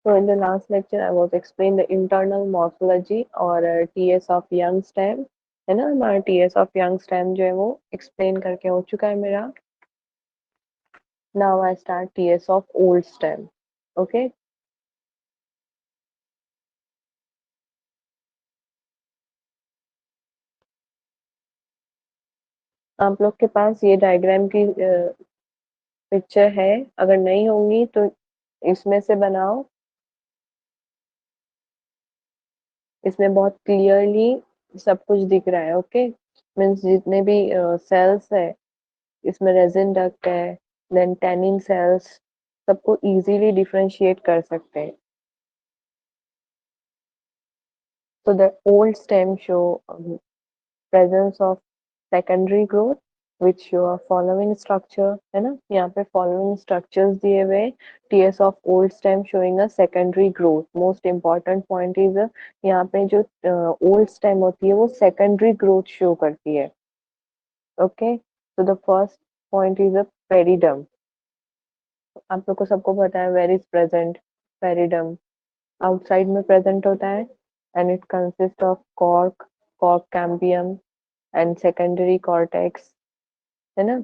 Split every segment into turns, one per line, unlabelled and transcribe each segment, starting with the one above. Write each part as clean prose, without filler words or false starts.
So in the last lecture, I was explain the internal morphology और TS of young stem, है ना? हमारा TS of young stem जो है वो explain करके हो चुका है मेरा. Now I start TS of old stem. Okay. आप लोग के पास ये डायग्राम की पिक्चर है, अगर नहीं होंगी तो इसमें से बनाओ. इसमें बहुत क्लियरली सब कुछ दिख रहा है. ओके, मीन्स जितने भी सेल्स है, इसमें रेजिन डक्ट है, देन टैनिन सेल्स, सबको इजीली डिफरेंशिएट कर सकते हैं. So the old stem show presence of secondary growth which show a following structure, है ना? यहाँ पे following structures दिए हुए. TS of old stem showing a secondary growth. Most important point is यहाँ पे जो old stem होती है वो secondary growth show करती है. Okay, so the first point is a periderm. आप लोग को सबको पता है where is present periderm. Outside में प्रेजेंट होता है and it consist of cork cambium and secondary cortex, है ना?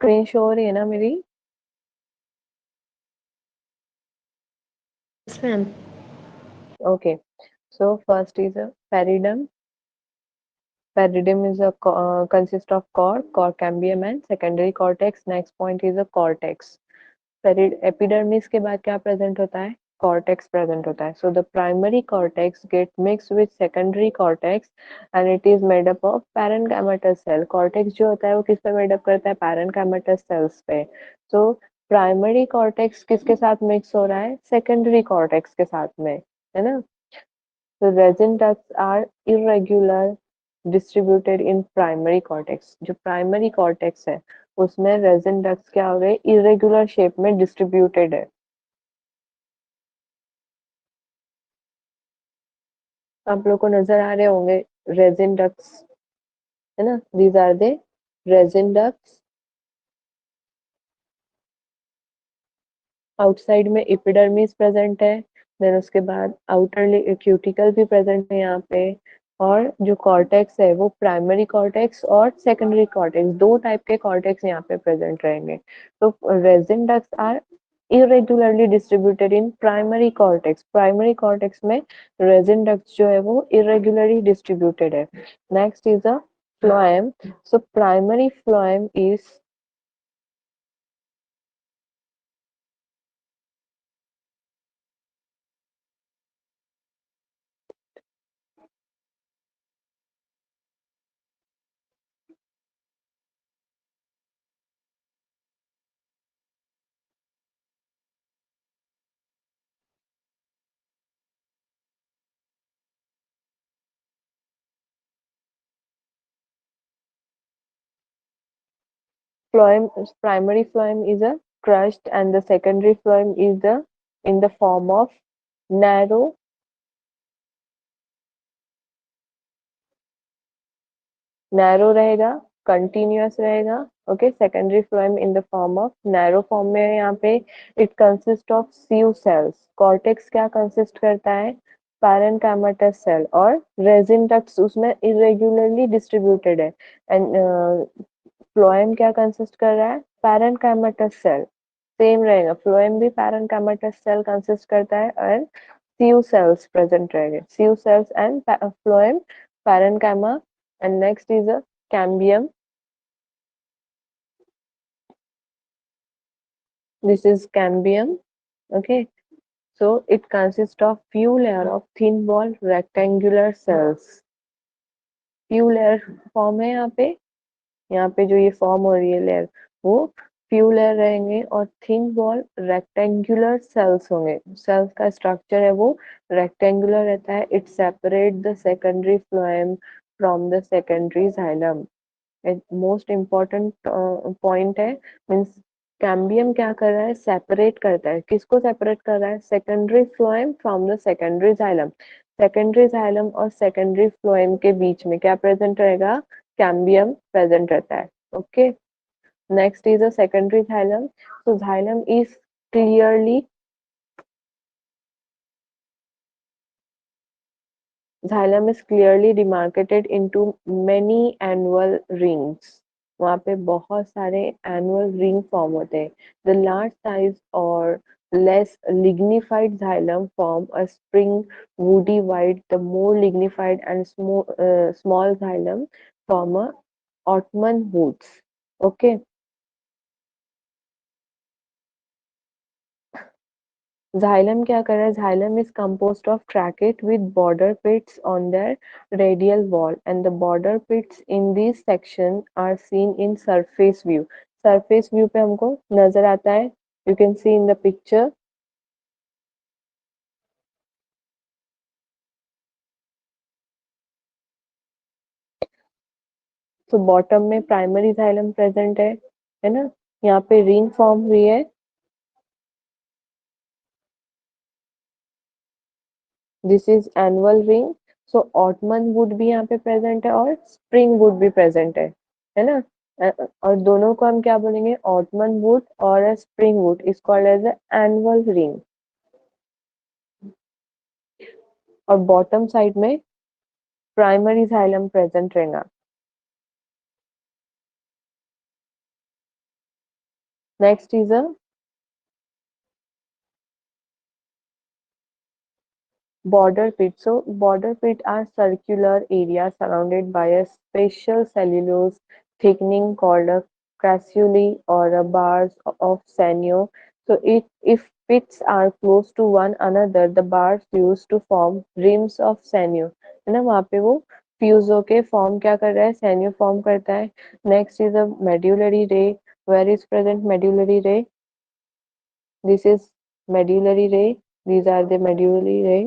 स्क्रीन शो हो रही है ना मेरी?
Yes, ma'am.
Okay, so first is a periderm. Peridium is a consist of cork cambium and secondary cortex. Next point is a cortex. Epidermis के बाद क्या present होता है? Cortex present होता है. So the primary cortex get mixed with secondary cortex and it is made up of parenchymatous cell. Cortex जो होता है वो किस पे made up करता है? Parenchymatous cells पे. So primary cortex किसके साथ mix हो रहा है? Secondary cortex के साथ में, है ना? The resin ducts are irregular distributed in primary cortex. जो primary cortex है उसमें resin ducts क्या हो गए? Irregular shape में distributed है. आप लोग को नजर आ रहे होंगे resin ducts, है ना? These are the resin ducts. Outside में एपिडर्मिस प्रेजेंट है, देन उसके बाद आउटरली क्यूटिकल भी प्रेजेंट है यहाँ पे. और जो कॉर्टेक्स है वो प्राइमरी कॉर्टेक्स और सेकेंडरी कॉर्टेक्स, दो टाइप के कॉर्टेक्स यहाँ पे प्रेजेंट रहेंगे. तो resin ducts are irregularly distributed in primary cortex. Primary cortex में resin ducts जो है वो irregularly distributed है. Next is a phloem. So primary phloem is phloem. Primary phloem is a crushed and the secondary phloem is the in the form of narrow narrow रहेगा, continuous रहेगा. Okay, secondary phloem in the form of narrow form में है यहाँ पे. It consist of sieve cells. Cortex क्या consist करता है? Parenchymatous cell और रेजिन डक्ट्स उसमें इरेगुलरली डिस्ट्रीब्यूटेड है. एंड फ्लोएम क्या कंसिस्ट कर रहा है? Parenchymatous cell. सेम रहेगा, फ्लोएम भी पैरेनकाइमेटस सेल कंसिस्ट करता है और सीव सेल्स प्रेजेंट रहेंगे. Sieve cells and phloem parenchyma. And next is a cambium. This is cambium. Okay, so it consists of few layer of thin wall rectangular cells. Few layer form है यहाँ पे जो ये form हो रही है layer वो फ्यू लेयर रहेंगे और थिन वॉल रेक्टेंगुलर सेल्स होंगे. सेल्स का स्ट्रक्चर है वो रेक्टेंगुलर रहता है. It separate the secondary phloem from the secondary xylem. Most important point है, मीन्स कैम्बियम क्या कर रहा है, सेपरेट करता है, किसको सेपरेट कर रहा है, secondary phloem from the secondary xylem. Secondary xylem और सेकेंडरी फ्लोएम के बीच में क्या प्रेजेंट रहेगा, कैम्बियम प्रेजेंट रहता है। Okay, next is a secondary xylem. so xylem is clearly Xylem is clearly demarcated into many annual rings. वहाँ पे बहुत सारे annual ring form होते हैं. The large size or less lignified xylem form a spring woody white. The more lignified and small xylem form a Ottoman woods. Okay. Xylem क्या कर रहा है, xylem is composed of trachete with border pits on their radial wall and the border pits in this section are seen in surface view. Surface view पे हमको नजर आता है, you can see in the picture. तो bottom में primary xylem present है ना, यहाँ पे रिंग फॉर्म हुई है, this is annual ring. So ottoman would भी यहाँ पे प्रेजेंट है और स्प्रिंग वुड भी प्रेजेंट है ना। और दोनों को हम क्या बोलेंगे, ऑटमन वुड और spring wood is called as annual ring. और बॉटम साइड में प्राइमरी जाइलम प्रेजेंट रहेगा। Next is a border pit. So border pit are circular areas surrounded by a special cellulose thickening called a crassulae or a bars of sinew. So if pits are close to one another, the bars used to form rims of sinew. है ना, वहाँ पे वो fuse होके form क्या कर रहा है, सैन्यू फॉर्म करता है। Next is a medullary ray. Where is present medullary ray, this is medullary ray, these are the medullary ray.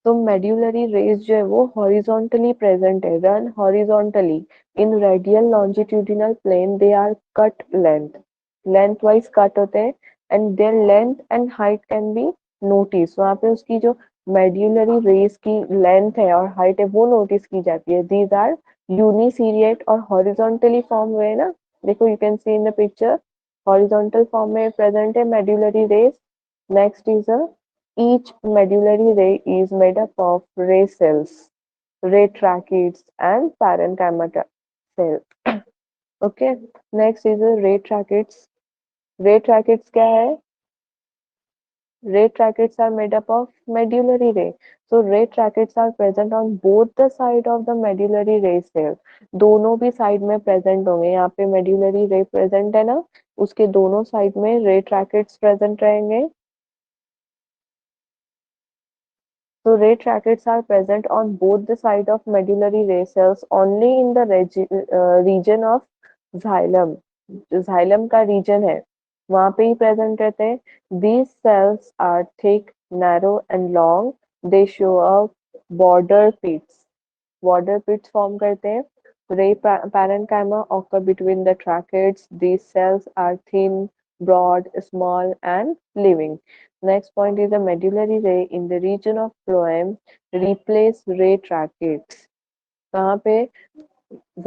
तो मेड्यूलरी रेज जो है वो हॉरिजॉन्टली प्रेजेंट है, run horizontally in radial longitudinal plane, they are cut length, length wise कट होते हैं and their length and height can be notice. वहां पे उसकी जो मेड्यूलरी रेज की लेंथ है और हाइट है वो नोटिस की जाती है। दीज आर यूनिसीरिएट और हॉरिजॉन्टली फॉर्म हुए ना, देखो you can see in the picture, horizontal form में प्रेजेंट है medullary rays. Next is a each medullary ray is made up of ray cells, ray tracheids, and parenchyma cell. Okay. Next is the ray tracheids. Ray tracheids क्या है? Ray tracheids are made up of medullary ray. So ray tracheids are present on both the side of the medullary ray cell. दोनों भी side में present होंगे। यहाँ पे medullary ray present है ना, उसके दोनों साइड में ray tracheids प्रेजेंट रहेंगे। So ray tracheids are present on both the side of medullary ray cells only in the region of xylem. जो xylem का region है वहाँ पे ही present रहते हैं। These cells are thick, narrow and long. They show up border pits. Border pits form करते हैं। Ray parenchyma occur between the tracheids. These cells are thin, broad, small, and living. Next point is the medullary ray in the region of phloem replace ray tracheids. कहाँ पे,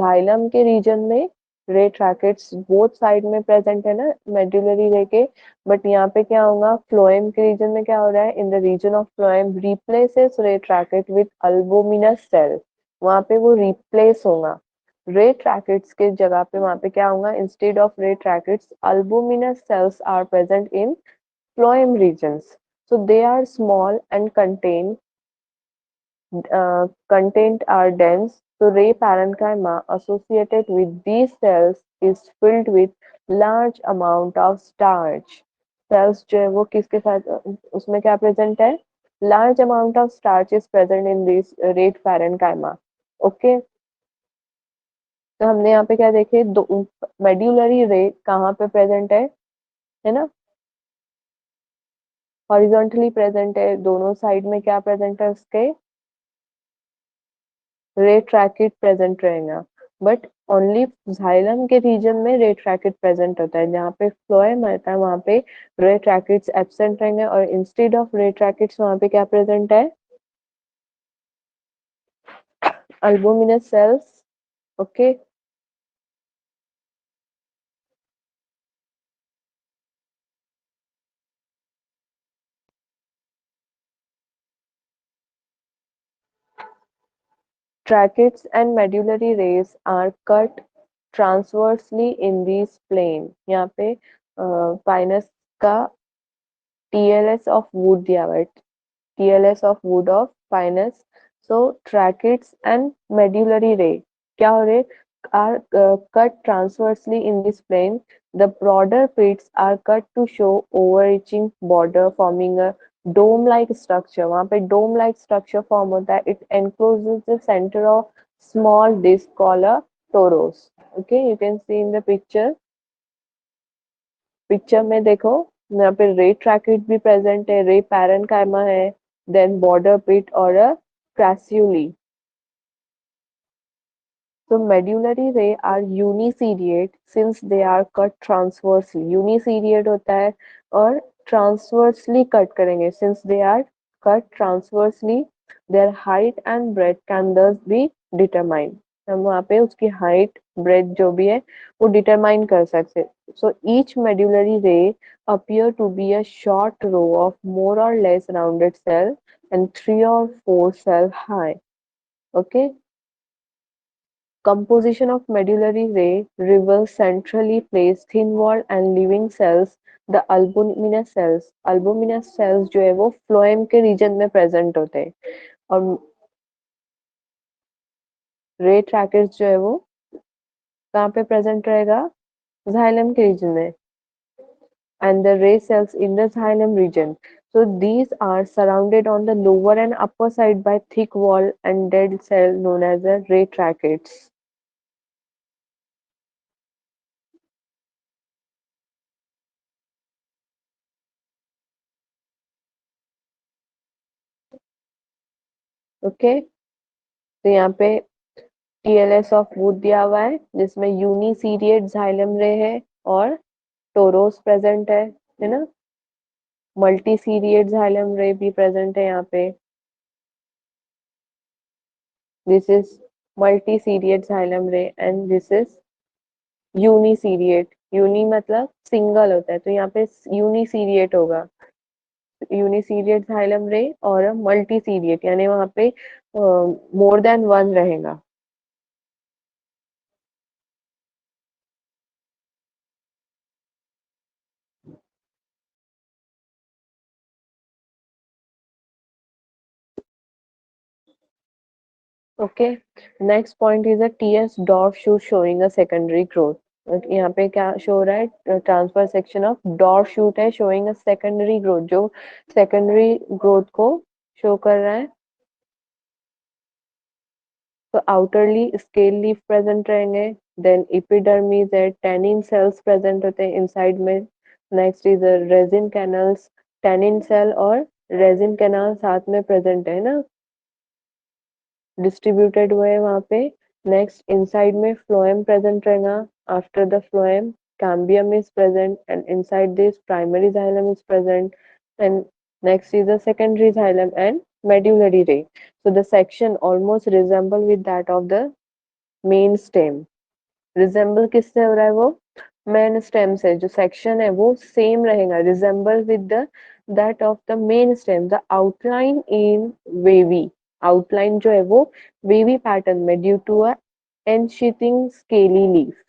xylem के reason में रे tracheids both side में present है ना medullary रे के, बट यहाँ पे क्या होगा, फ्लोएम के रीजन में क्या हो रहा है, in the region of phloem replaces ray tracheid with अल्बुमिनस cell, वहां पे वो रिप्लेस होगा। रे ट्रैकेट्स के जगह पे वहां पे क्या होगा, instead of ray tracheids albuminous cells are present in phloem regions. So they are small and content are dense, so ray parenchyma associated with these cells is filled with large amount of starch. Cells जो है वो किसके साथ उसमें क्या present है, large amount of starch is present in this ray parenchyma. Okay, तो हमने यहाँ पे क्या देखे, दो मेड्यूलरी रे कहाँ पे प्रेजेंट है ना, हॉरिजॉन्टली प्रेजेंट है, दोनों साइड में क्या प्रेजेंट है उसके, रे ट्रैकिट प्रेजेंट रहेगा, बट ओनली जाइलम के रीजन में रे ट्रैकिट प्रेजेंट होता है, जहाँ पे फ्लोएम आता है वहाँ पे रे ट्रैकिट्स एब्सेंट रहेंगे, और इंस्टेड ऑफ रे ट्रैकिट्स वहाँ पे क्या प्रेजेंट है, albuminous cells. Okay. Tracheids and medullary rays are cut transversely in these plane. यहाँ पे पाइनस का TLS of wood दिया हुआ है, TLS of wood of pinus. So tracheids and medullary ray क्या हो रहे are cut transversely in this plane. The broader pits are cut to show overreaching border forming a dome-like structure. वहाँ पे dome-like structure form होता है. It encloses the center of small disc called a torus. Okay, you can see in the picture. Picture में देखो, यहाँ पे रे ट्रैकिट भी प्रेजेंट है, रे पैरेन्काइमा है, देन बॉर्डर पिट और अ क्रैस्यूली. So medullary ray are uniseriate since they are cut transversely. Uniseriate होता है और transversely cut करेंगे since they are cut transversely. Their height and breadth can thus be determined. हम वहाँ पे उसकी height, breadth जो भी है वो determine कर सकते हैं. So each medullary ray appear to be a short row of more or less rounded cell and 3 or 4 cell high. Okay. Composition of medullary ray reveals centrally placed thin-walled and living cells, the albuminous cells. Albuminous cells जो है वो phloem के region में present होते हैं, और ray tracheids जो है वो कहाँ पे present रहेगा, xylem के region में, and the ray cells in the xylem region. So these are surrounded on the lower and upper side by thick wall and dead cell known as the ray tracheids. Okay, तो यहाँ पे TLS of would दिया हुआ है जिसमें यूनिसीरिएट xylem रे है और टोरोस प्रेजेंट है ना. मल्टीसीरिएट जाइलम रे भी प्रेजेंट है यहाँ पे. दिस इज मल्टीसीरिएट जाइलम रे एंड दिस इज यूनिसीरिएट. यूनि मतलब सिंगल होता है, तो यहाँ पे यूनिसीरिएट होगा, यूनिसीरिएट जाइलम रे और मल्टीसीरिएट यानी वहाँ पे मोर देन वन रहेगा. Okay. Next point is a TS dwarf shoot showing a secondary growth. यहाँ पे क्या शो हो रहा है, transfer section of dwarf shoot है शोइंग अ सेकेंडरी ग्रोथ, जो सेकेंडरी ग्रोथ को शो कर रहा है. तो आउटरली स्केल लीफ प्रेजेंट रहेंगे, देन एपिडर्मिस है, टैनिन सेल्स प्रेजेंट होते हैं इनसाइड में. Next is resin canals. Tannin cell और रेजिन कैनाल साथ में प्रेजेंट है ना, डिस्ट्रीब्यूटेड हुए हैं वहाँ पे. नेक्स्ट इनसाइड में फ्लोएम प्रेजेंट रहेगा. After the phloem cambium is present and inside this primary xylem is present, and next is the secondary xylem and medullary ray. So the section almost resemble with that of the main stem. Resemble किससे हो रहा है वो, main stem से. जो section है वो same रहेगा, resemble with the that of the main stem. The outline in wavy, outline जो है वो वेवी पैटर्न में due to a ensheathing scaly leaf.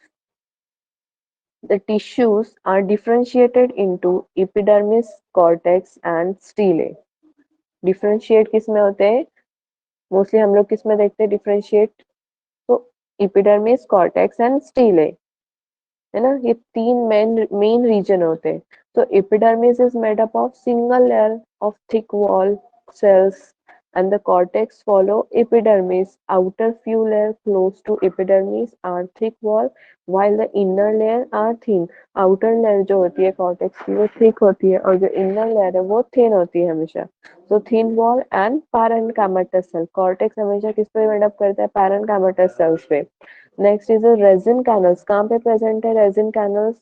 The tissues are differentiated into epidermis, cortex and stele. Differentiate किस में होते हैं, mostly हम लोग किस में देखते हैं डिफरेंशिएट, तो epidermis, cortex and stele है ना. ये तीन मेन रीजन होते हैं. तो epidermis is made up of single layer of thick wall cells and the cortex follow epidermis. Outer few layers close to epidermis are thick wall, while the inner layer are thin. Outer layer जो होती है cortex की वो thick होती है और जो inner layer है वो थिन होती है हमेशा. तो thin wall and parenchymatous cell. Cortex हमेशा किस पे बिल्ड अप करता है? पैरेन्काइमस सेल्स पे. Next is resin canals. कहाँ पे प्रेजेंट है रेजिन कैनल्स?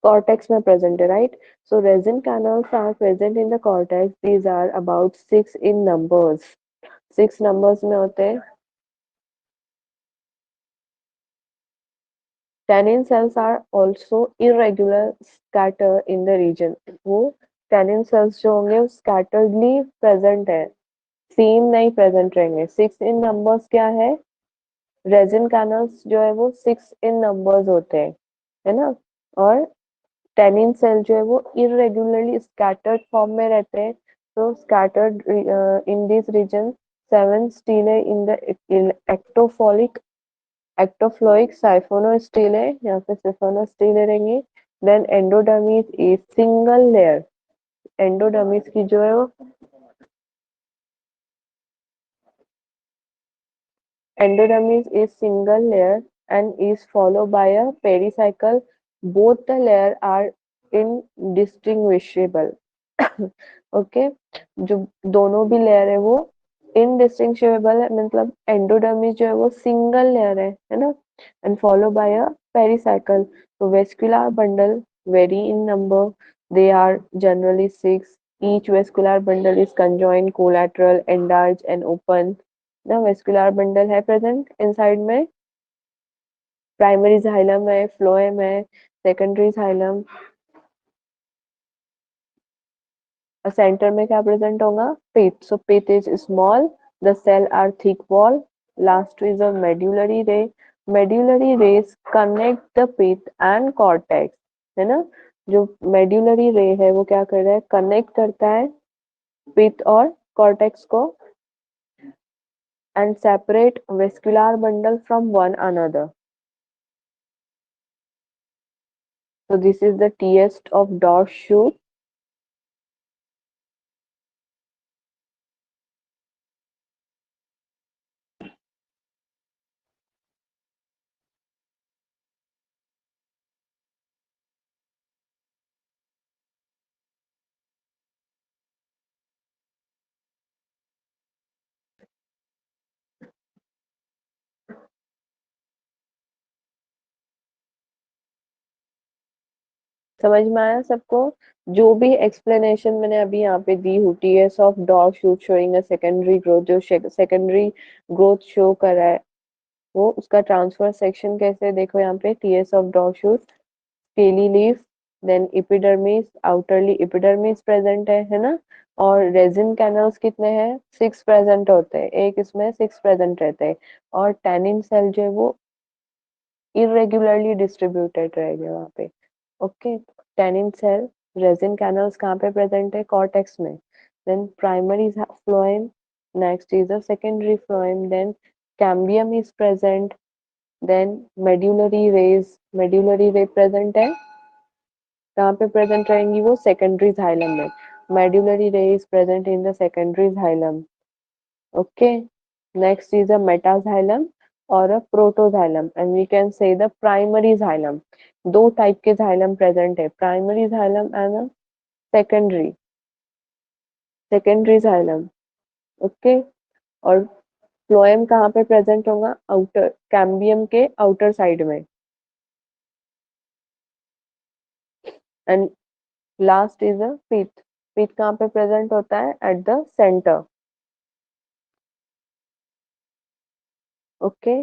cortex में present है, right? So resin canals are present in the cortex. These are about 6 in numbers. 6 numbers में होते हैं. Tannin cells are also irregular scatter in the region. वो tannin cells जो होंगे वो scatteredly present है, सेम नहीं present रहेंगे. 6 in numbers क्या है? resin canals जो है वो 6 in numbers होते हैं, है ना? और टैनिन सेल जो है वो इरेगुलरली स्कैटर्ड फॉर्म में रहते हैं. तो scattered in this region 7 stele in the ectophloic siphonostele. यहाँ पे सिफोनोस्टीले रहेंगे. Then endodermis is single layer. Endodermis की जो है वो endodermis is single layer and is followed by a pericycle. Both the layers are indistinguishable. Okay जो दोनों भी लेयर है वो इनडिस्टिंग्विशेबल है. मतलब एंडोडर्मिस जो है वो सिंगल लेयर है ना? And follow by a pericycle. तो vascular bundle vary in number. They are generally 6. Each vascular bundle is conjoint, collateral, endarch and open. ना वेस्कुलर बंडल है प्रेजेंट इनसाइड में. प्राइमरी जाइलम है, फ्लोएम है, secondary xylem. Centre में क्या present होगा? pith. So pith is small. The cell are thick wall. Last is a medullary ray. Medullary rays connect the pith and cortex. है ना? जो medullary ray है वो क्या कर रहा है? कनेक्ट करता है pith और cortex को and separate vascular bundle from one another. So this is the T-est of dot shoot. समझ में आया सबको? जो भी एक्सप्लेनेशन मैंने अभी यहाँ पे दी हूँ, TS of dog shoot showing a secondary growth, जो सेकेंडरी ग्रोथ शो कर रहा है वो उसका ट्रांसफर सेक्शन कैसे, देखो यहाँ पे TS of dog shoot, scaly leaf, then epidermis, outerly epidermis present है ना? और रेजिन कैनल्स कितने हैं? 6 प्रेजेंट होते हैं, एक इसमें 6 प्रेजेंट रहते हैं. और टैनिन सेल जो है वो इरेगुलरली डिस्ट्रीब्यूटेड रहेंगे वहाँ पे. Okay. Tannin cell, resin canals कहाँ पे प्रेजेंट है? कॉर्टेक्स में. Then primary phloem, next is a secondary phloem, then cambium is present, then medullary rays. Medullary ray present है कहाँ पे? प्रेजेंट रहेंगी वो सेकेंडरी जाइलम में. Medullary ray is present in the secondary xylem. Okay. Next is a metaxylem और a protoxylem and we can say the primary xylem. दो type के xylem present है, primary xylem and secondary secondary xylem. Okay. और phloem कहाँ पे present होगा? Outer cambium के outer side में. एंड लास्ट इज अ पिथ. पिथ कहाँ पे प्रेजेंट होता है? At the centre. ओके.